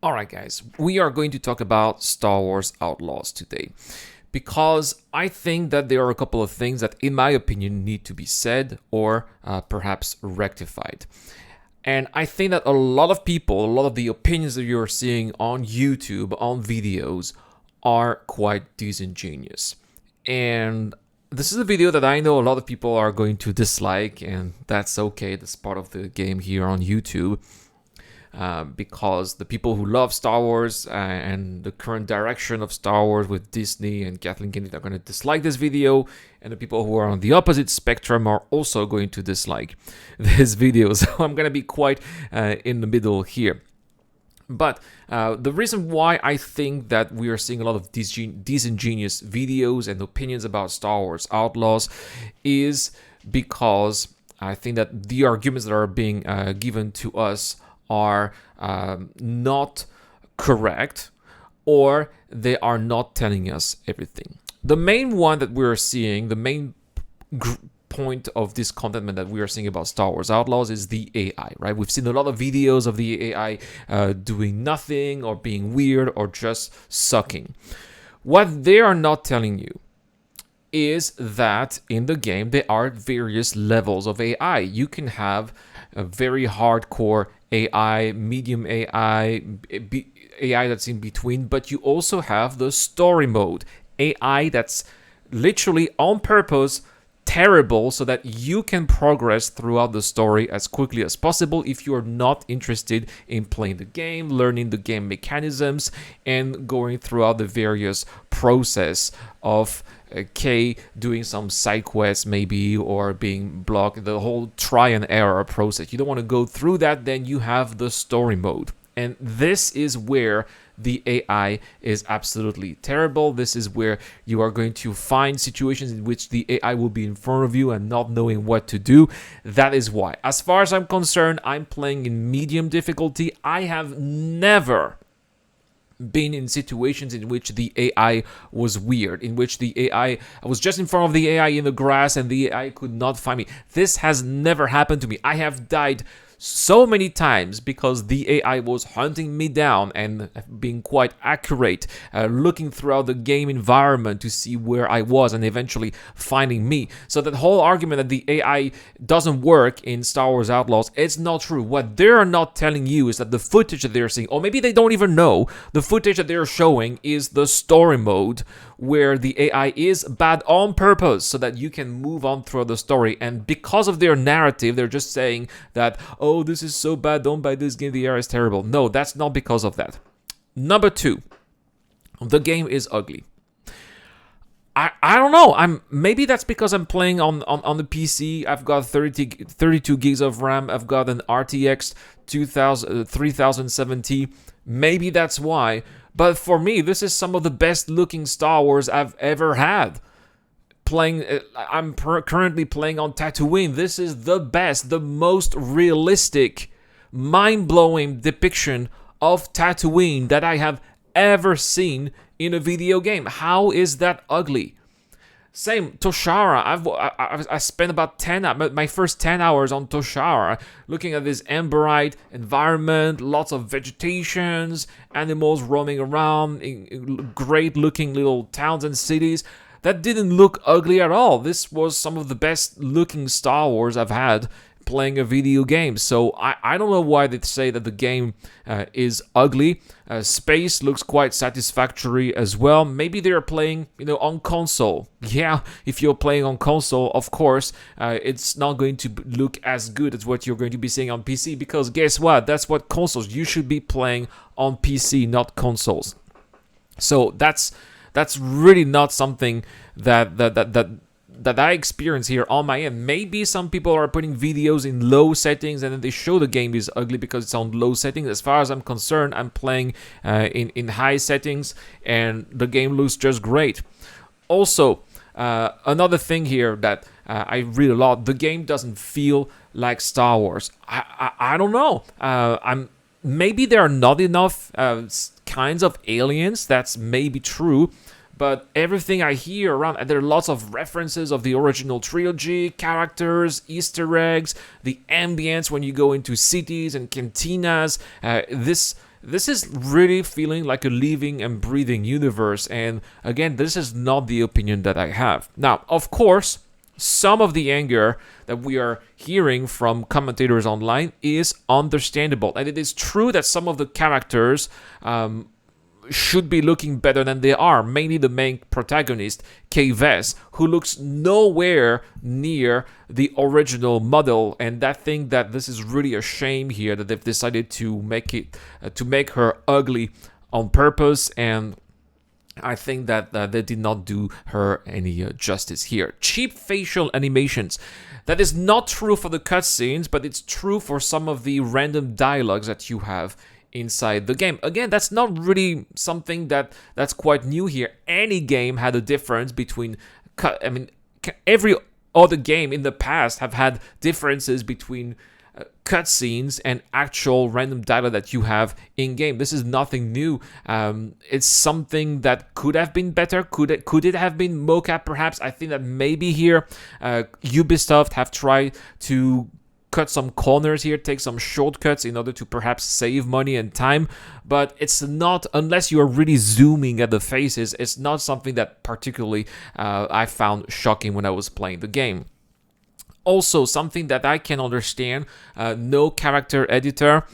Alright guys, we are going to talk about Star Wars Outlaws today because I think that there are a couple of things that, in my opinion, need to be said or perhaps rectified. And I think that a lot of people, a lot of the opinions that you're seeing on YouTube, on videos, are quite disingenuous. And this is a video that I know a lot of people are going to dislike, and that's okay. That's part of the game here on YouTube. Because the people who love Star Wars and the current direction of Star Wars with Disney and Kathleen Kennedy are going to dislike this video, and the people who are on the opposite spectrum are also going to dislike this video. So I'm going to be quite in the middle here. But the reason why I think that we are seeing a lot of disingenuous videos and opinions about Star Wars Outlaws is because I think that the arguments that are being given to us are not correct, or they are not telling us everything. The main one that we're seeing, the main point of this content that we are seeing about Star Wars Outlaws is the AI, right? We've seen a lot of videos of the AI doing nothing or being weird or just sucking. What they are not telling you is that in the game there are various levels of AI. You can have a very hardcore AI, medium AI, AI that's in between, but you also have the story mode, AI that's literally on purpose terrible so that you can progress throughout the story as quickly as possible if you're not interested in playing the game, learning the game mechanisms, and going throughout the various process of K doing some side quests maybe, or being blocked, the whole try and error process. You don't want to go through that, then you have the story mode. And this is where the AI is absolutely terrible. This is where you are going to find situations in which the AI will be in front of you and not knowing what to do. That is why, as far as I'm concerned, I'm playing in medium difficulty. I have never been in situations in which the AI was weird, in which the AI, I was just in front of the AI in the grass and the AI could not find me. This has never happened to me. I have died so many times because the AI was hunting me down and being quite accurate, looking throughout the game environment to see where I was and eventually finding me. So that whole argument that the AI doesn't work in Star Wars Outlaws, it's not true. What they're not telling you is that the footage that they're seeing, or maybe they don't even know, the footage that they're showing is the story mode, where the AI is bad on purpose so that you can move on through the story. And because of their narrative, they're just saying that, oh, this is so bad, don't buy this game, the AI is terrible. No, that's not because of that. Number two, the game is ugly. I don't know. Maybe that's because I'm playing on the PC. I've got 32 gigs of RAM. I've got an RTX 3070. Maybe that's why. But for me, this is some of the best looking Star Wars I've ever had. I'm currently playing on Tatooine. This is the best, the most realistic, mind-blowing depiction of Tatooine that I have ever seen in a video game. How is that ugly? Same, Toshara. I spent about my first 10 hours on Toshara, looking at this Emberite environment, lots of vegetations, animals roaming around, great looking little towns and cities. That didn't look ugly at all. This was some of the best looking Star Wars I've had playing a video game. So I don't know why they say that the game is ugly. Space looks quite satisfactory as well. Maybe they're playing, on console. Yeah, if you're playing on console, of course, it's not going to look as good as what you're going to be seeing on PC, because guess what? That's what consoles. You should be playing on PC, not consoles. So that's really not something that I experience here on my end. Maybe some people are putting videos in low settings and then they show the game is ugly because it's on low settings. As far as I'm concerned, I'm playing in high settings and the game looks just great. Also, another thing here that I read a lot, the game doesn't feel like Star Wars. I don't know. Maybe there are not enough kinds of aliens. That's maybe true. But everything I hear around, and there are lots of references of the original trilogy, characters, Easter eggs, the ambience when you go into cities and cantinas. This this is really feeling like a living and breathing universe. And again, this is not the opinion that I have. Now, of course, some of the anger that we are hearing from commentators online is understandable. And it is true that some of the characters should be looking better than they are. Mainly the main protagonist, Kves, who looks nowhere near the original model, and I think that this is really a shame here that they've decided to make her ugly on purpose, and I think that they did not do her any justice here. Cheap facial animations. That is not true for the cutscenes, but it's true for some of the random dialogues that you have inside the game. Again, that's not really something that's quite new here. Any game had a difference between, every other game in the past have had differences between cutscenes and actual random dialogue that you have in game. This is nothing new. It's something that could have been better. Could it have been mocap perhaps? I think that maybe here Ubisoft have tried to cut some corners here, take some shortcuts in order to perhaps save money and time, but it's not, unless you're really zooming at the faces, it's not something that particularly I found shocking when I was playing the game. Also, something that I can understand, no character editor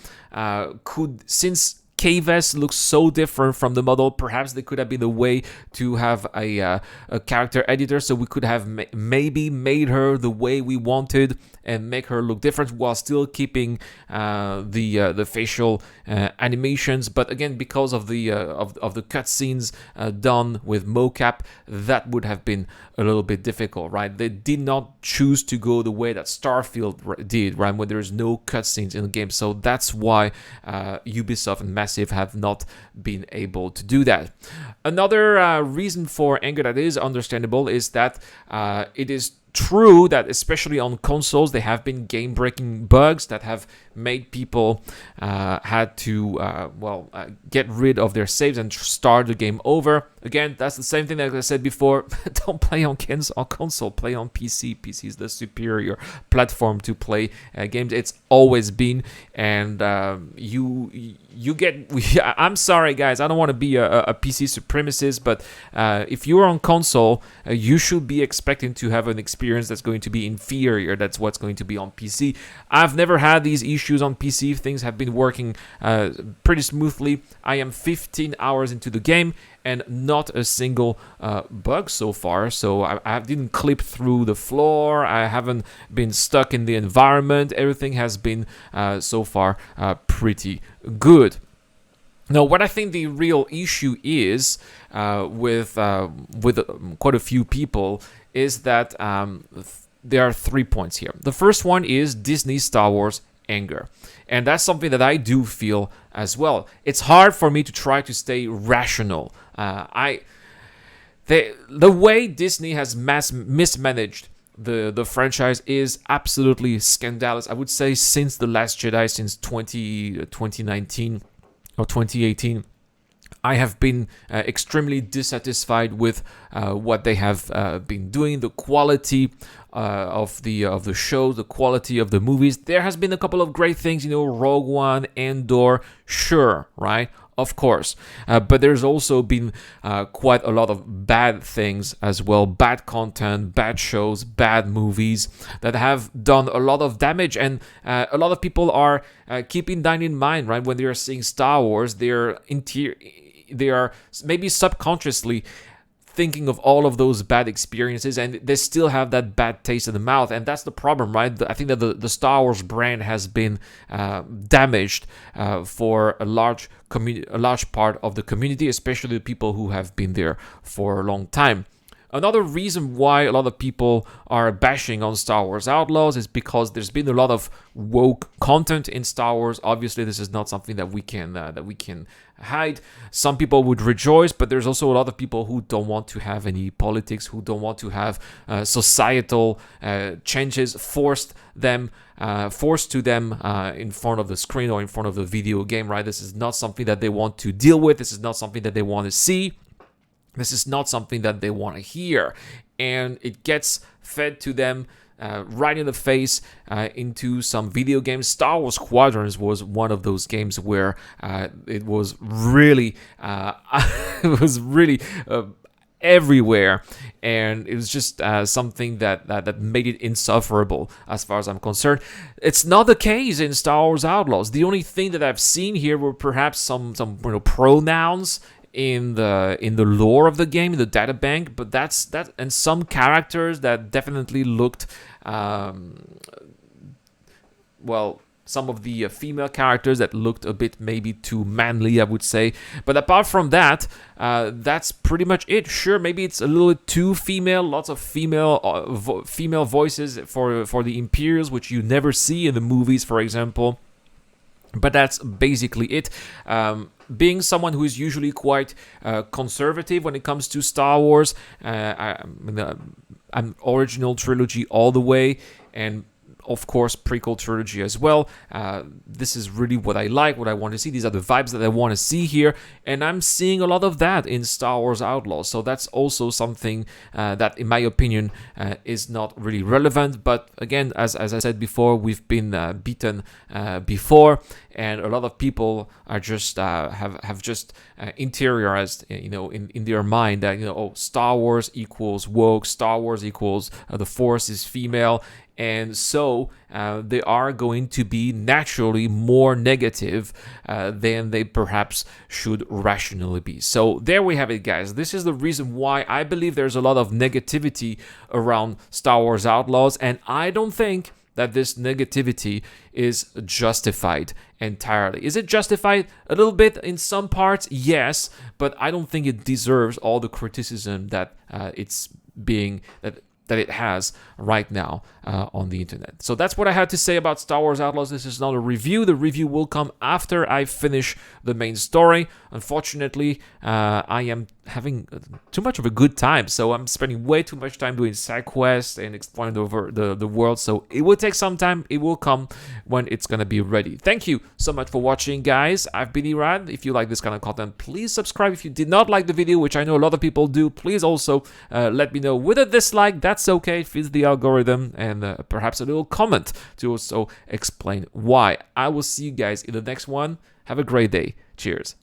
since Kves looks so different from the model, perhaps there could have been a way to have a character editor, so we could have maybe made her the way we wanted and make her look different while still keeping the facial animations. But again, because of the cutscenes done with mocap, that would have been a little bit difficult, right? They did not choose to go the way that Starfield did, right, when there's no cutscenes in the game. So that's why Ubisoft and Massive have not been able to do that. Another reason for anger that is understandable is that it is true that especially on consoles there have been game-breaking bugs that have made people had to get rid of their saves and start the game over. Again, that's the same thing that I said before. Don't play on console, play on PC. PC is the superior platform to play games. It's always been, and you get. I'm sorry, guys. I don't want to be a PC supremacist, but if you're on console, you should be expecting to have an experience that's going to be inferior. That's what's going to be on PC. I've never had these issues on PC. Things have been working pretty smoothly. I am 15 hours into the game and not a single bug so far. So I didn't clip through the floor. I haven't been stuck in the environment. Everything has been so far pretty good. Now, what I think the real issue is with quite a few people is that there are 3 points here. The first one is Disney Star Wars anger. And that's something that I do feel as well. It's hard for me to try to stay rational. The way Disney has mismanaged the franchise is absolutely scandalous. I would say since The Last Jedi, since 2019 or 2018, I have been extremely dissatisfied with what they have been doing, the quality of the shows, the quality of the movies. There has been a couple of great things, Rogue One, Andor, sure, right? Of course. But there's also been quite a lot of bad things as well, bad content, bad shows, bad movies that have done a lot of damage. And a lot of people are keeping that in mind, right? When they are seeing Star Wars, they are maybe subconsciously thinking of all of those bad experiences, and they still have that bad taste in the mouth, and that's the problem, right? I think that the Star Wars brand has been damaged for a large part of the community, especially the people who have been there for a long time. Another reason why a lot of people are bashing on Star Wars Outlaws is because there's been a lot of woke content in Star Wars. Obviously, this is not something that we can hide. Some people would rejoice, but there's also a lot of people who don't want to have any politics, who don't want to have societal changes forced to them in front of the screen or in front of the video game, right? This is not something that they want to deal with. This is not something that they want to see. This is not something that they want to hear. And it gets fed to them right in the face into some video games. Star Wars Squadrons was one of those games where it was really it was really everywhere, and it was just something that made it insufferable as far as I'm concerned. It's not the case in Star Wars Outlaws. The only thing that I've seen here were perhaps some pronouns in the lore of the game, in the data bank, but that's that, and some characters that definitely looked well, some of the female characters that looked a bit maybe too manly, I would say. But apart from that, that's pretty much it. Sure, maybe it's a little bit too female. Lots of female voices for the Imperials, which you never see in the movies, for example. But that's basically it. Being someone who is usually quite conservative when it comes to Star Wars, I'm original trilogy all the way, and of course prequel trilogy as well. This is really what I like, what I want to see. These are the vibes that I want to see here, and I'm seeing a lot of that in Star Wars Outlaws. So that's also something that, in my opinion, is not really relevant. But again, as I said before, we've been beaten before, and a lot of people are just have just interiorized, in their mind that oh, Star Wars equals woke, Star Wars equals the Force is female. And so they are going to be naturally more negative than they perhaps should rationally be. So there we have it, guys. This is the reason why I believe there's a lot of negativity around Star Wars Outlaws, and I don't think that this negativity is justified entirely. Is it justified? A little bit in some parts, yes, but I don't think it deserves all the criticism that that it has right now on the internet. So that's what I had to say about Star Wars Outlaws. This is not a review. The review will come after I finish the main story. Unfortunately, I am having too much of a good time, so I'm spending way too much time doing side quests and exploring over the world. So it will take some time. It will come when it's gonna be ready. Thank you so much for watching, guys. I've been Irad. If you like this kind of content, please subscribe. If you did not like the video, which I know a lot of people do, please also let me know with a dislike. That's okay. It fits the algorithm, and perhaps a little comment to also explain why. I will see you guys in the next one. Have a great day. Cheers.